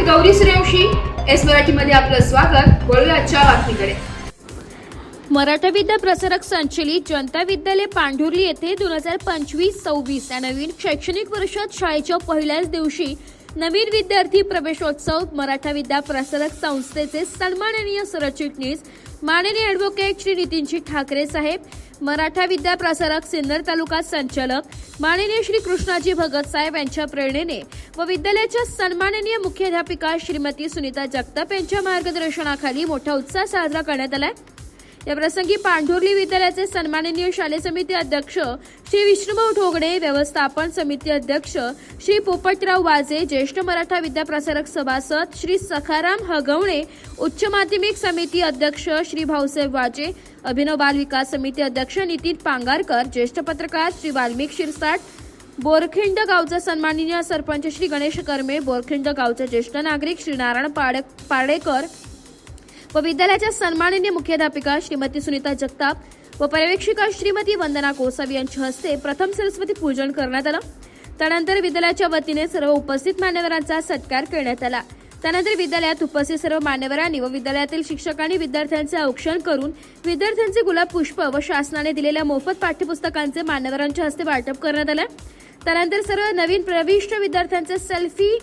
Gauri Suryavanshi. S मराठीमध्ये आपलं स्वागत. वळूया आजच्या बातमीकडे. मराठा विद्या प्रसारक संचलित जनता विद्यालय पांढुर्ली येथे 2025-26 या नवीन शैक्षणिक वर्षात शाळेच्या पहिल्याच दिवशी नवीन विद्यार्थी प्रवेशोत्सव मराठा विद्या प्रसारक संस्थेचे सन्माननीय सरचिटणीस माननीय ॲडव्होकेट श्री नितीनजी ठाकरे साहेब, मराठा विद्या प्रसारक सिन्नर तालुका संचालक माननीय श्री कृष्णाजी भगत साहेब यांच्या प्रेरणेने व विद्यालयाच्या सन्माननीय मुख्याध्यापिका श्रीमती सुनीता जगताप यांच्या मार्गदर्शनाखाली मोठा उत्साह साजरा करण्यात आला. या प्रसंगी पांढुर्ली विद्यालयाचे सन्माननीय शालेय समिती अध्यक्ष श्री विष्णुभाऊ ढोगणे, व्यवस्थापन समिती अध्यक्ष श्री पोपटराव वाजे, ज्येष्ठ मराठा विद्या प्रसारक सभासद श्री सखाराम हगवणे, उच्च माध्यमिक समिती अध्यक्ष श्री भाऊसाहेब वाजे, अभिनव बाल विकास समिती अध्यक्ष नितीन पांगारकर, ज्येष्ठ पत्रकार श्री वाल्मिक शिरसाट, बोरखिंड गावचा सन्माननीय सरपंच श्री गणेश कर्मे, बोरखिंड गावचे ज्येष्ठ नागरिक श्री नारायण पाडेकर व विद्यालयाच्या सन्माननीय मुख्याध्यापिका श्रीमती सुनीता जगताप व पर्यवेक्षिका श्रीमती वंदना कोसावी यांच्या हस्ते प्रथम सरस्वती पूजन करण्यात आलं. त्यानंतर विद्यालयाच्या वतीने सर्व उपस्थित मान्यवरांचा सत्कार करण्यात आला. त्यानंतर विद्यालयात उपस्थित सर्व मान्यवरांनी व विद्यालयातील शिक्षकांनी विद्यार्थ्यांचे औक्षण करून विद्यार्थ्यांचे गुलाब पुष्प व शासनाने दिलेल्या मोफत पाठ्यपुस्तकांचे मान्यवरांच्या हस्ते वाटप करण्यात आलं. त्यानंतर सर्व नवीन प्रविष्ट विद्यार्थ्यांचे सेल्फी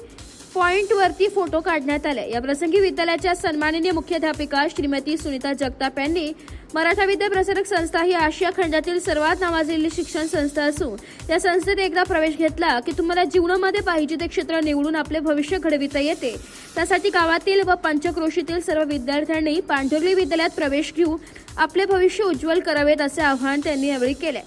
पॉइंट वरती फोटो काढण्यात आले. या प्रसंगी विद्यालयाच्या सन्माननीय मुख्याध्यापिका श्रीमती सुनीता जगताप यांनी मराठा विद्या प्रसारक संस्था ही आशिया खंडातील सर्वात नावाजलेली शिक्षण संस्था असून या संस्थेत एकदा प्रवेश घेतला की तुम्हाला जीवनामध्ये पाहिजे ते क्षेत्र निवडून आपले भविष्य घडविता येते. त्यासाठी गावातील व पंचक्रोशीतील सर्व विद्यार्थ्यांनी पांढुर्ली विद्यालयात प्रवेश घेऊन आपले भविष्य उज्ज्वल करावेत असे आवाहन त्यांनी यावेळी केले.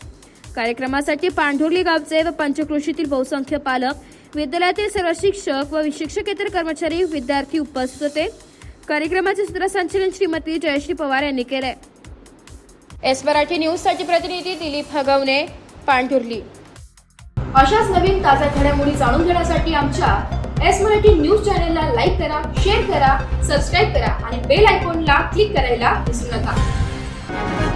कार्यक्रमासाठी पांढुर्ली गावचे व पंचक्रोशीतील बहुसंख्य पालक, विद्यालयातील सर्व शिक्षक व शिक्षकेतर कर्मचारी, विद्यार्थी उपस्थित होते. कार्यक्रमाचे सूत्रसंचालन श्रीमती जयश्री पवार यांनी केले. एस मराठी न्यूज साठी प्रतिनिधी दिलीप हगवणे, पांढुर्ली. अशाच नवीन ताज्या घडामोडी जाणून घेण्यासाठी आमच्या एस मराठी न्यूज चॅनलला लाईक करा, शेअर करा, सबस्क्राईब करा आणि बेल आयकॉनला क्लिक करायला विसरू नका.